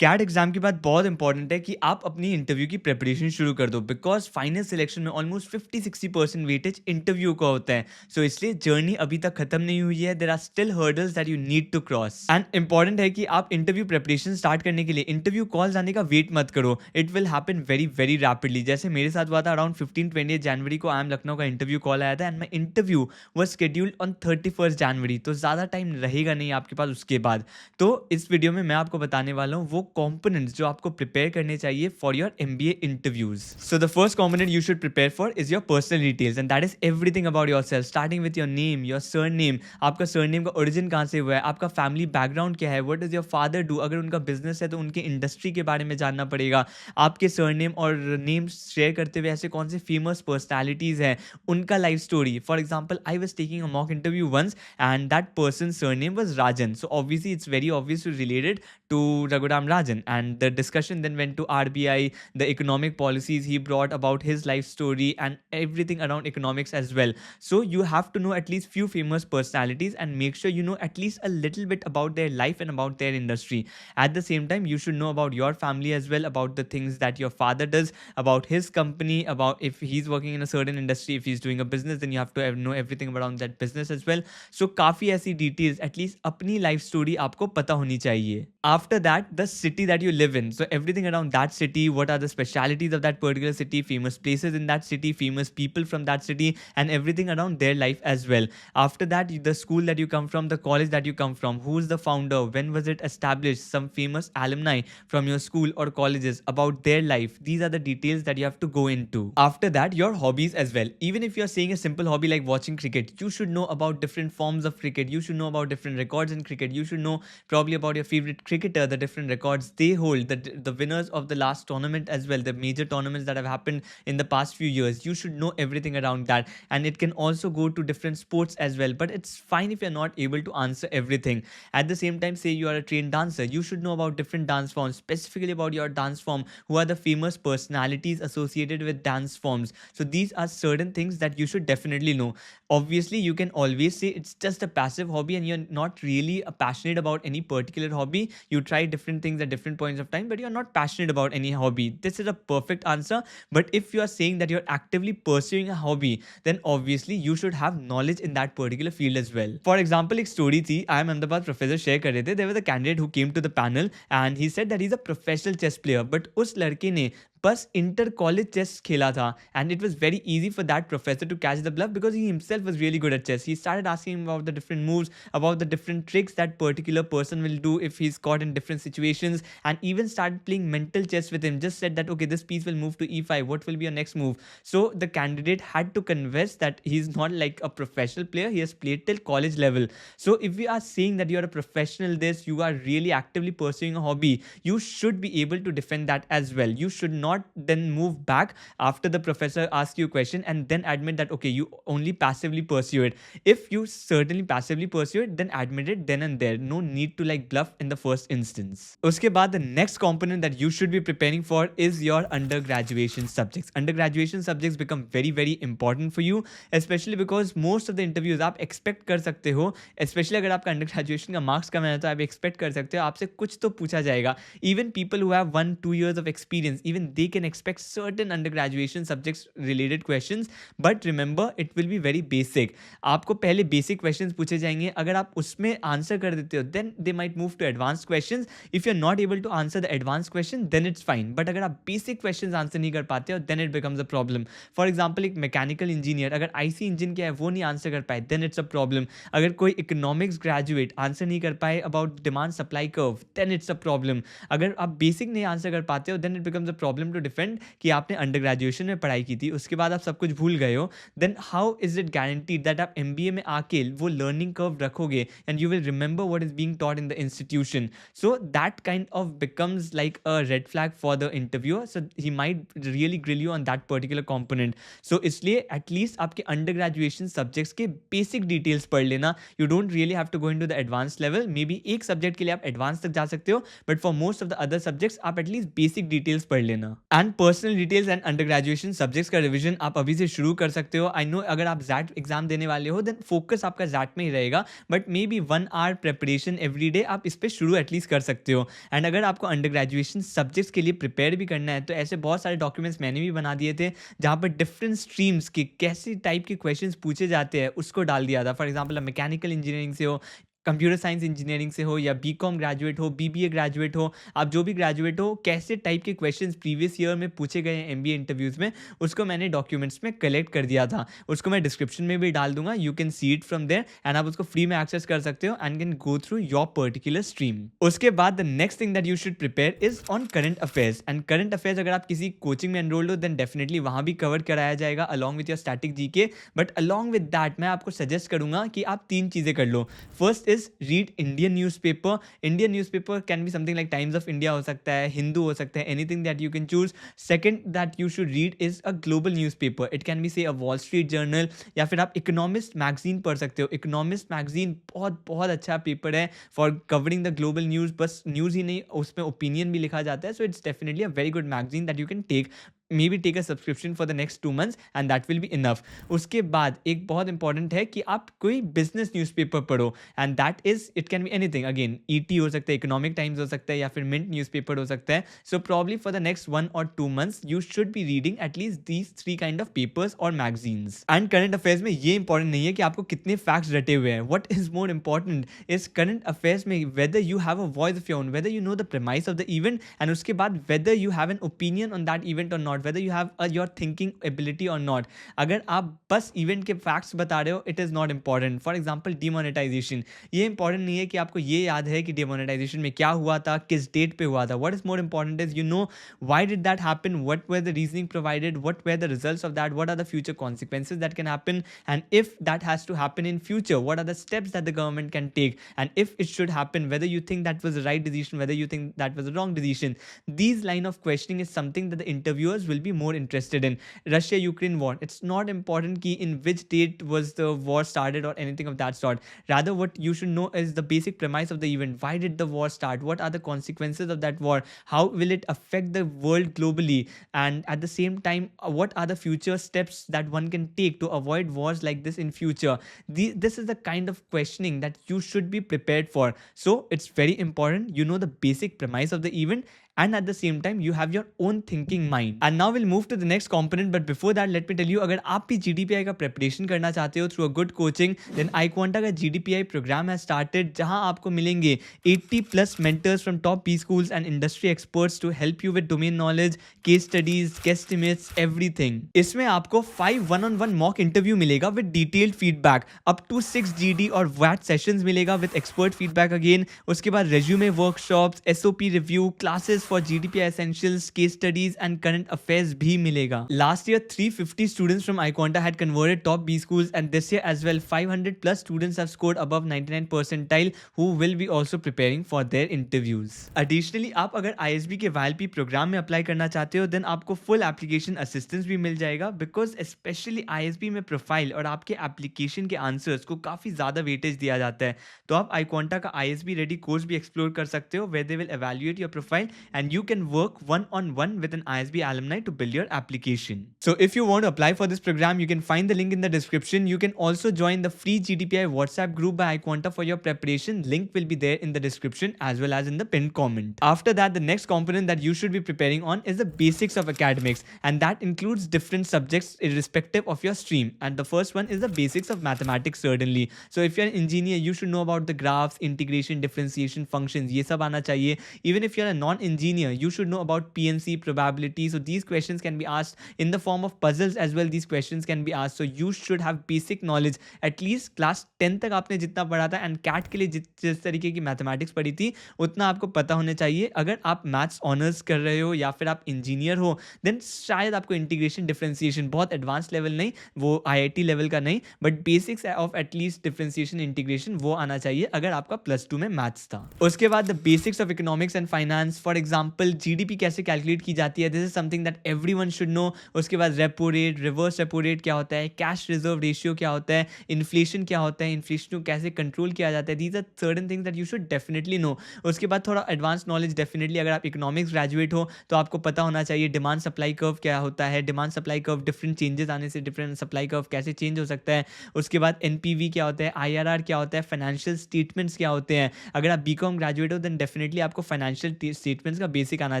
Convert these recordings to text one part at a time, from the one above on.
Cat exam के बाद बहुत इंपॉर्टेंट है कि आप अपनी इंटरव्यू की प्रिपरेशन शुरू कर दो, बिकॉज फाइनल सिलेक्शन में ऑलमोस्ट 50-60% वेटेज इंटरव्यू का होता है। सो इसलिए जर्नी अभी तक खत्म नहीं हुई है। There are still hurdles that you need to cross, and important है कि आप इंटरव्यू प्रिपरेशन स्टार्ट करने के लिए इंटरव्यू कॉल्स आने का वेट मत करो। It will happen very very rapidly. जैसे मेरे साथ हुआ था, अराउंड 15-20 जनवरी को आई एम लखनऊ का इंटरव्यू कॉल आया था, and my interview was scheduled on 31 जनवरी। तो ज़्यादा टाइम रहेगा नहीं आपके पास उसके बाद। तो इस वीडियो में मैं आपको बताने वाला हूँ वो कंपोनेंट्स जो आपको प्रिपेयर करने चाहिए for your MBA interviews. So the first component you should prepare for is your personal details, and that is everything about your self, starting with your name, your surname, आपका surname का origin कहाँ से हुआ है, आपका family background क्या है, what is your father do, अगर उनका बिजनेस है तो उनके इंडस्ट्री के बारे में जानना पड़ेगा। आपके सरनेम और नेम शेयर करते हुए ऐसे कौन से फेमस पर्सनैलिटीज हैं, उनका life story. For example, I was taking a mock interview once and that person's surname was Rajan. So obviously it's very obviously related to Raghuram Rajan. And the discussion then went to RBI, the economic policies he brought about his life story and everything around economics as well. So you have to know at least few famous personalities and make sure you know at least a little bit about their life and about their industry. At the same time, you should know about your family as well, about the things that your father does, about his company, about if he's working in a certain industry, if he's doing a business, then you have to know everything around that business as well. So काफ़ी ऐसी details at least अपनी life story आपको पता होनी चाहिए। After that, the city that you live in, so everything around that city, what are the specialities of that particular city, famous places in that city, famous people from that city, and everything around their life as well. After that, the school that you come from, the college that you come from, who is the founder, when was it established, some famous alumni from your school or colleges, about their life. These are the details that you have to go into. After that, your hobbies as well. Even if you're saying a simple hobby like watching cricket, you should know about different forms of cricket. You should know about different records in cricket. You should know probably about your favorite cricketer, the different records they hold, the winners of the last tournament as well, the major tournaments that have happened in the past few years. You should know everything around that, and it can also go to different sports as well. But it's fine if you're not able to answer everything. At the same time, say you are a trained dancer, you should know about different dance forms, specifically about your dance form, who are the famous personalities associated with dance forms. So these are certain things that you should definitely know. Obviously, you can always say it's just a passive hobby and you're not really passionate about any particular hobby. You try different things at different points of time, but you're not passionate about any hobby. This is a perfect answer. But if you are saying that you're actively pursuing a hobby, then obviously you should have knowledge in that particular field as well. For example, एक story थी, I am Ahmedabad professor share कर रहे थे. There was a candidate who came to the panel and he said that he's a professional chess player, but उस लड़के ने बस inter college chess खेला था, and it was very easy for that professor to catch the bluff because he himself was really good at chess. He started asking about the different moves, about the different tricks that particular person will do if he's caught in different situations, and even started playing mental chess with him. Just said that okay, this piece will move to e5, what will be your next move? So the candidate had to convince that he's not like a professional player, he has played till college level. So if we are saying that you are a professional this, you are really actively pursuing a hobby, you should be able to defend that as well. You should not then move back after the professor asks you a question and then admit that okay, you only passively pursue it. If you certainly passively pursue it, then admit it then and there. No need to like bluff in the first instance. Uske baad, the next component that you should be preparing for is your undergraduation subjects. Undergraduation subjects become very very important for you, especially because most of the interviews आप expect कर सकते हो, especially अगर आपका undergraduation का marks कम है तो आप expect कर सकते हो आपसे कुछ तो पूछा जाएगा. Even people who have 1-2 years of experience, even they can expect certain undergraduation subjects related questions, but remember it will be very basic. आपको पहले basic questions पूछे जाएंगे, अगर आप उसमें आंसर कर देते हो then they might move to advanced questions. If you're not able to answer the advanced question then it's fine, but अगर आप basic questions answer नहीं कर पाते हो then it becomes a problem. For example, एक mechanical engineer अगर IC engine क्या है वो नहीं आंसर कर पाए then it's a problem. अगर कोई economics graduate आंसर नहीं कर पाए about demand supply curve then it's a problem. अगर आप बेसिक नहीं आंसर कर पाते हो then it becomes a problem to defend कि आपने अंडर ग्रेजुएशन में पढ़ाई की थी, उसके बाद आप सब कुछ भूल गए हो, then how is it guaranteed that आप एमबीए में आके वो लर्निंग कर्व रखोगे and you will remember what is being taught in the institution. So that kind of becomes like a red flag for the interviewer. So he might really grill you on that particular component. So इसलिए at least आपके under graduation subjects के basic details पढ़ लेना. You don't really have to go in to the advance level. May be एक subject के लिए आप advance तक जा सकते हो, but for most of the other subjects आप एटलीस्ट बेसिक डिटेल्स पढ़ लेना. And personal details and under graduation subjects का रिवीजन आप अभी से शुरू कर सकते हो. आई नो अगर आप जैट एग्जाम देने वाले हो देन फोकस आपका जैट में ही रहेगा, but may be 1 hour preparation every day आप इस पर शुरू एटलीस्ट कर सकते हो. एंड अगर आपको अंडर ग्रेजुएशन सब्जेक्ट्स के लिए प्रिपेयर भी करना है तो ऐसे बहुत सारे डॉक्यूमेंट्स मैंने भी बना दिए थे जहाँ पर डिफरेंट स्ट्रीम्स के कैसे टाइप के क्वेश्चंस पूछे जाते हैं उसको डाल दिया था. फॉर एग्जाम्पल मैकेनिकल इंजीनियरिंग से हो, कंप्यूटर साइंस इंजीनियरिंग से हो, या बीकॉम ग्रेजुएट हो, बीबीए ग्रेजुएट हो, आप जो भी ग्रेजुएट हो, कैसे टाइप के क्वेश्चंस प्रीवियस ईयर में पूछे गए हैं एमबीए इंटरव्यूज़ में, उसको मैंने डॉक्यूमेंट्स में कलेक्ट कर दिया था. उसको मैं डिस्क्रिप्शन में भी डाल दूंगा. You can see it from there and आप उसको फ्री में एक्सेस कर सकते हो and can go through your particular stream. उसके बाद the next thing that you should prepare is on current affairs. And current affairs अगर आप किसी कोचिंग में एनरोल्ड हो देन डेफिनेटली वहाँ भी कवर कराया जाएगा along with your static GK. But along with that मैं आपको सजेस्ट करूंगा कि आप 3 चीज़ें कर लो. First is read Indian newspaper. Indian newspaper can be something like Times of India हो सकता है, हिंदू हो सकता है, anything that you can choose. Second that you should read is a global newspaper. It can be say a Wall Street Journal या फिर आप Economist magazine पढ़ सकते हो. Economist magazine बहुत बहुत अच्छा पेपर है for covering the global news. बस न्यूज़ ही नहीं, उसमें ओपिनियन भी लिखा जाता है. So it's definitely a very good magazine that you can take. May be take a subscription for the next 2 months and that will be enough. उसके बाद एक बहुत इंपॉर्टेंट है कि आप कोई बिजनेस न्यूज़पेपर पढ़ो and that is it can be anything. Again ET हो सकता है, इकोनॉमिक टाइम्स हो सकता है, या फिर मिंट न्यूज़पेपर हो सकता है. So probably for the next 1 or 2 months you should be reading at least these 3 kind of papers और मैगजीन्स. एंड करंट अफेयर्स में ये इंपॉर्टेंट नहीं है कि आपको कितने फैक्ट्स रटे हुए हैं. What is more important is current affairs में whether you have a voice of your own, whether you know the premise of the event, and उसके बाद whether you have an opinion on that event और not, whether you have your thinking ability और not. अगर आप बस event के facts बता रहे हो it is not important. For example demonetisation, ये इंपॉर्टेंट नहीं है कि आपको ये याद है कि डिमोनेटाइजेशन में क्या हुआ था, किस डेट पे हुआ था. What is more important is you know why did that happen, what were the reasoning provided, what were the results of that, what are the future consequences that can happen, and if that has to happen in future what are the steps that the government can take, and if it should happen whether you think that was the right decision, whether you think that was the wrong decision. These line of questioning is something that the interviewers will be more interested in. Russia-Ukraine war. It's not important ki in which date was the war started or anything of that sort. Rather, what you should know is the basic premise of the event. Why did the war start? What are the consequences of that war? How will it affect the world globally? And at the same time, what are the future steps that one can take to avoid wars like this in future? This is the kind of questioning that you should be prepared for. So it's very important. You know the basic premise of the event, and at the same time you have your own thinking mind. And now we'll move to the next component, but before that let me tell you, अगर आप भी GDPI का preparation करना चाहते हो through a good coaching then iQuanta का GDPI program है started, जहां आपको मिलेंगे 80+ mentors from top B schools and industry experts to help you with domain knowledge, case studies, guesstimates, everything. इसमें आपको 5 1-on-1 mock interview मिलेगा with detailed feedback, up to 6 GD और VAT sessions मिलेगा with expert feedback again. उसके बाद resume workshops, SOP review, classes for GDPI essentials, case studies and current affairs भी मिलेगा. Last year 350 students from iQuanta had converted top B schools, and this year as well 500+ students have scored above 99 percentile who will be also preparing for their interviews. Additionally, आप अगर ISB के YLP programme में apply करना चाहते हो then आपको full application assistance भी मिल जाएगा, बिकॉज स्पेशली ISB में प्रोफाइल और आपके एप्लीकेशन के आंसर्स को काफ़ी ज़्यादा वेटेज दिया जाता है. तो आप iQuanta का ISB रेडी कोर्स भी एक्सप्लोर कर सकते हो where they will evaluate your profile and you can work one-on-one with an ISB alumni to build your application. So if you want to apply for this program, you can find the link in the description. You can also join the free GDPI WhatsApp group by iQuanta for your preparation. Link will be there in the description as well as in the pinned comment. After that, the next component that you should be preparing on is the basics of academics, and that includes different subjects irrespective of your stream. And the first one is the basics of mathematics certainly. So if you're an engineer, you should know about the graphs, integration, differentiation, functions. ये सब आना चाहिए. Even if you're a non-engineer, you should know about PNC, probability. So these questions can be asked in the form of puzzles as well. These questions can be asked. So you should have basic knowledge. At least class 10 तक आपने जितना पढ़ा था and CAT के लिए जिस तरीके की मैथमेटिक्स पढ़ी थी उतना आपको पता होना चाहिए. अगर आप मैथ्स ऑनर्स कर रहे हो या फिर आप इंजीनियर हो देन शायद आपको इंटीग्रेशन, डिफरेंशिएशन, बहुत एडवांस लेवल नहीं, वो IIT लेवल का नहीं, but basics of at least differentiation, integration वो आना चाहिए अगर आपका +2 में मैथ्स था. उसके बाद the basics of economics and finance. For example GDP कैसे कैलकुलेट की जाती है. This is something that everyone should no. उसके बाद repo rate, reverse repo rate क्या होता है, कैश रिजर्व रेशियो क्या होता है, इन्फ्लेशन क्या होता है, इन्फ्लेशन को कैसे कंट्रोल किया जाता है। These are certain things that you should definitely know. उसके बाद थोड़ा एडवांस नॉलेज डेफिनेटली, अगर आप इकोनॉमिक्स ग्रेजुएट हो तो आपको पता होना चाहिए डिमांड सप्लाई कर्व क्या होता है, demand supply curve different changes आने से डिफरेंट सप्लाई कर्व कैसे चेंज हो सकता है। उसके बाद एनपीवी क्या होता है, आईआरआर क्या होता है, फाइनेंशियल स्टेटमेंट्स क्या होते हैं। अगर आप बीकॉम ग्रेजुएट हो देन डेफिनेटली आपको फाइनेंशियल स्टेटमेंट्स का बेसिक आना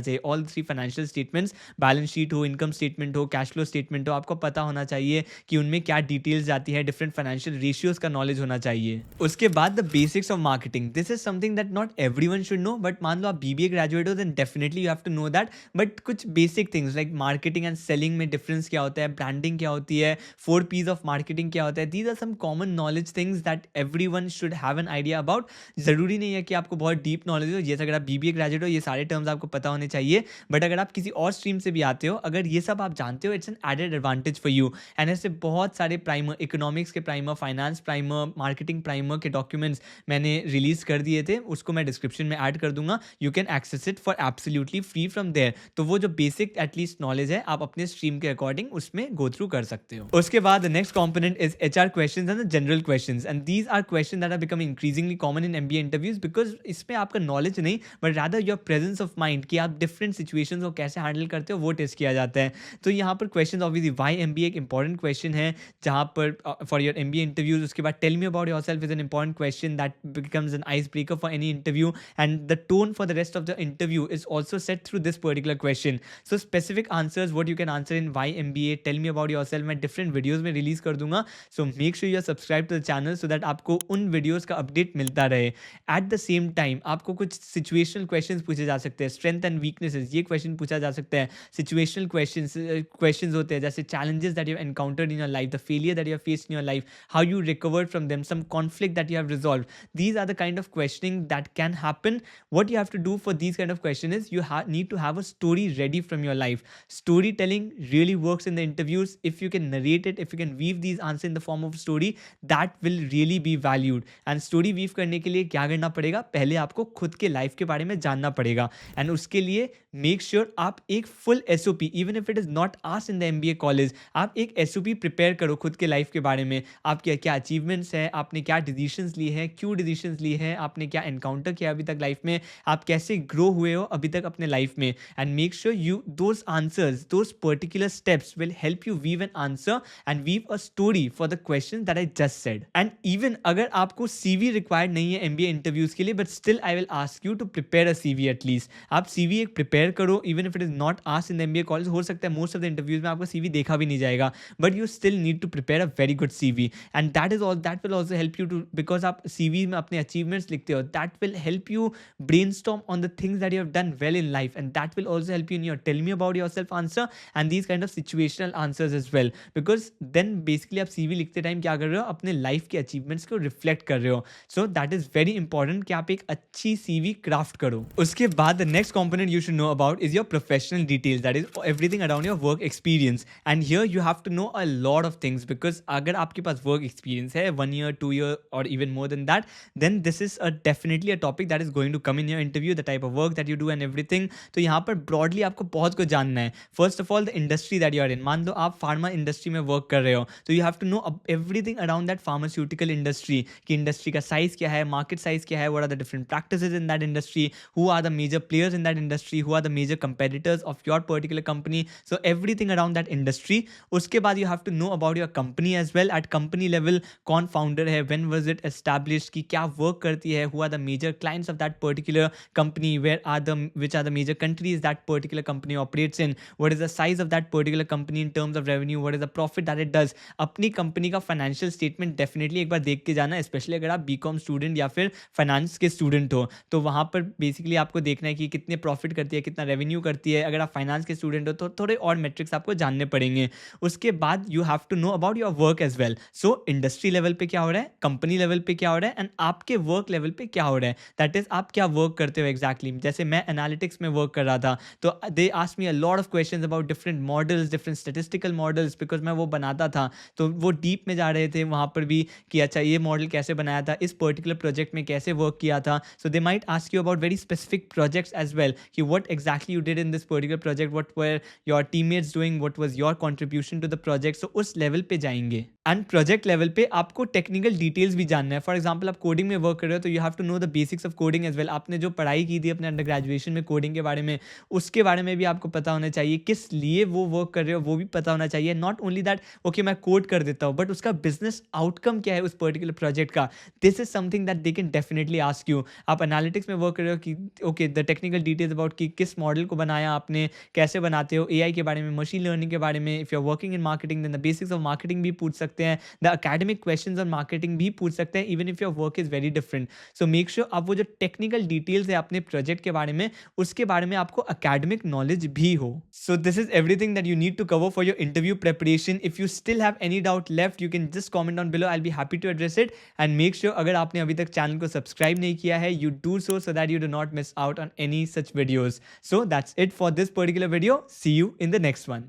चाहिए। All three financial statements, balance sheet हो, इनकम स्टेटमेंट हो, कैश फ्लो स्टेटमेंट हो, आपको पता होना चाहिए कि उनमें क्या डिटेल्स जाती है, डिफरेंट फाइनेंशियल रेशियोज का नॉलेज होना चाहिए। उसके बाद the basics of marketing, this is something that not everyone should know, but मान लो आप बीबीए ग्रेजुएट हो then definitely you have to know that. But कुछ basic things like marketing and selling में डिफरेंस क्या होता है, ब्रांडिंग क्या होती है, 4 P's ऑफ मार्केटिंग क्या होता है, these are some common knowledge things that everyone should have an idea about. जरूरी नहीं है कि आपको बहुत डीप नॉलेज हो, जैसे अगर आप बीबीए ग्रेजुएट हो ये सारे टर्म्स आपको पता होने चाहिए, बट अगर आप किसी और स्ट्रीम से भी आते हो, अगर ये सब आप जानते हो, it's an added advantage for you. And ऐसे बहुत सारे प्राइमर, इकोनॉमिक्स के primer, finance primer, marketing primer के डॉक्यूमेंट्स मैंने रिलीज कर दिए थे, उसको मैं डिस्क्रिप्शन में ऐड कर दूंगा। You can access it for absolutely free from there. तो वो जो बेसिक एटलीस्ट नॉलेज है आप अपने स्ट्रीम के अकॉर्डिंग उसमें गो थ्रू कर सकते हो। उसके बाद next component is HR questions and general questions, and these are question that are becoming increasingly common in MBA interviews, because इसमें आपका नॉलेज नहीं but rather your presence of mind कि आप डिफरेंट सिचुएशंस को कैसे हैंडल करते हो वो टेस्ट किया जाता है। तो यहाँ पर क्वेश्चन ऑब्वियसली वाई एमबीए एक इंपॉर्टेंट क्वेश्चन है जहाँ पर फॉर योर एमबीए इंटरव्यूज। उसके बाद tell me about yourself is an important question that becomes an ice breaker for any interview, and the tone for the rest of the interview is also set through this particular question. So specific answers what you can answer in why MBA, tell me about yourself मैं different videos में release कर दूंगा। So make sure you are subscribe to the channel so that आपको उन videos का update मिलता रहे। At the same time आपको कुछ सिचुएशनल क्वेश्चंस पूछे जा सकते हैं, स्ट्रेंथ एंड वीकनेसेस ये क्वेश्चन पूछा जा सकता है। सिचुएशनल क्वेश्चंस होते हैं जैसे challenges that you have encountered in your life, the failure that you have faced in your life, how you recovered from them, some conflict that you have resolved. These are the kind of questioning that can happen. What you have to do for these kind of question is you need to have a story ready from your life. Storytelling really works in the interviews. If you can narrate it, if you can weave these answers in the form of story, that will really be valued. And story weave करने के लिए क्या करना पड़ेगा, पहले आपको खुद के लाइफ के बारे में जानना पड़ेगा। एंड उसके लिए मेक श्योर आप एक full SOP, even if it is not asked in the MBA college, आप एक एसओपी प्रिपेयर करो खुद के लाइफ के बारे में। आपके क्या अचीवमेंट्स हैं, आपने क्या डिसीजंस लिए हैं, क्यों डिसीजंस लिए हैं, आपने क्या एनकाउंटर किया अभी तक लाइफ में, आप कैसे ग्रो हुए हो अभी तक अपने लाइफ में। And make sure you those answers, those particular steps will help you weave an answer and weave a story for the question that I just said. And even अगर आपको सीवी रिक्वायर्ड नहीं है MBA interviews के लिए, but still I will ask you to prepare a CV at least. आप CV एक prepare करो, even if it is not asked in the MBA college. हो सकता है मोस्ट ऑफ द इंटरव्यूज में आपका सीवी देखा भी नहीं जाएगा, but you still need to prepare a very good CV, and that will also help you too, because आप सीवी में अपने अचीवमेंट्स लिखते हो, that will help you brainstorm on the things that you have done well in life, and that will also help you in your tell me about yourself answer and these kind of situational answers as well, because then basically आप CV लिखते time क्या कर रहे हो, अपने life के achievements को reflect कर रहे हो। So that is very important कि आप एक अच्छी सीवी क्राफ्ट करो। उसके बाद the next component you should know about is your professional details, that is everything around your work experience. And here you have to know a lot of things, because अगर आपके पास work experience है 1 year 2 year और even more than that, then this is definitely a topic that is going to come in your interview, the type of work that you do and everything. तो यहाँ पर broadly आपको बहुत कुछ जानना है। First of all the industry that you are in, मान लो आप फार्मा इंडस्ट्री में वर्क कर रहे हो, तो you have to know everything around that pharmaceutical industry, कि इंडस्ट्री का साइज क्या है, मार्केट साइज क्या है, what are the different practices in that industry, who are the major players in that industry, who are the major competitors of your particular company, so everything around that industry. उसके बाद you have to know about your company as well, at company level कौन founder है, when was it established, की क्या work करती है, who are the major clients of that particular company, which are the major countries that particular company operates in, what is the size of that particular company in terms of revenue, what is the profit that it does। अपनी company का financial statement definitely एक बार देख के जाना, specially अगर आप BCom student या फिर फाइनेंस के स्टूडेंट हो, तो वहाँ पर बेसिकली आपको देखना है कि कितने प्रॉफिट करती है, कितना रेवेन्यू करती है। अगर आप फाइनेंस के स्टूडेंट हो तो थोड़े और मेट्रिक्स आपको जानने पड़ेंगे। उसके बाद you have to know about your work as well, so industry level पे क्या हो रहा है, कंपनी लेवल पे क्या हो रहा है, एंड आपके वर्क लेवल पे क्या हो रहा है, दैट इज आप क्या वर्क करते हो एग्जैक्टली। जैसे मैं एनालिटिक्स में वर्क कर रहा था, तो they asked me a lot of questions about different models, different statistical models, because मैं वो बनाता था, तो वो डीप में जा रहे थे वहाँ पर भी कि अच्छा ये मॉडल कैसे बनाया था, इस पर्टिकुलर प्रोजेक्ट में कैसे वर्क किया था। So they might ask you about very specific projects as well, कि what exactly you did in this particular project, what were your teammates doing, what was your contribution to the project. So उस level पे जाएंगे. And project level पे आपको technical details भी जानना है. For example आप कोडिंग में वर्क कर रहे हो तो you have to know the basics of coding as well. आपने जो पढ़ाई की थी अपने अंडर ग्रेजुएशन में कोडिंग के बारे में, उसके बारे में भी आपको पता होना चाहिए. किस लिए वो वर्क कर रहे हो वो भी पता होना चाहिए. नॉट ओनली दैट ओके मैं कोड कर देता हूँ, बट उसका बिजनेस आउटकम क्या है उस पर्टिकुलर प्रोजेक्ट का. This is something that they can definitely ask you. आप एनालिटिक्स में वर्क कर रहे हो कि okay the technical details about कि किस मॉडल को बनाया आपने, कैसे बनाते हो, एआई के बारे में, मशीन लर्निंग के बारे में. If you are working in marketing then the basics of marketing भी पूछ सकते हैं. The academic questions on marketing भी पूछ सकते हैं, even if your work is very different. So make sure आप वो जो टेक्निकल डिटेल्स है अपने प्रोजेक्ट के बारे में, उसके बारे में आपको एकेडमिक नॉलेज भी हो. So this is everything that you need to cover for your interview preparation. If you still have any doubt left you can just comment down below. I will be happy to address it. And make sure अगर आपने अभी तक channel को subscribe नहीं किया है, you do so that you do not miss out on any such videos. So that's it for this particular video. See you in the next one.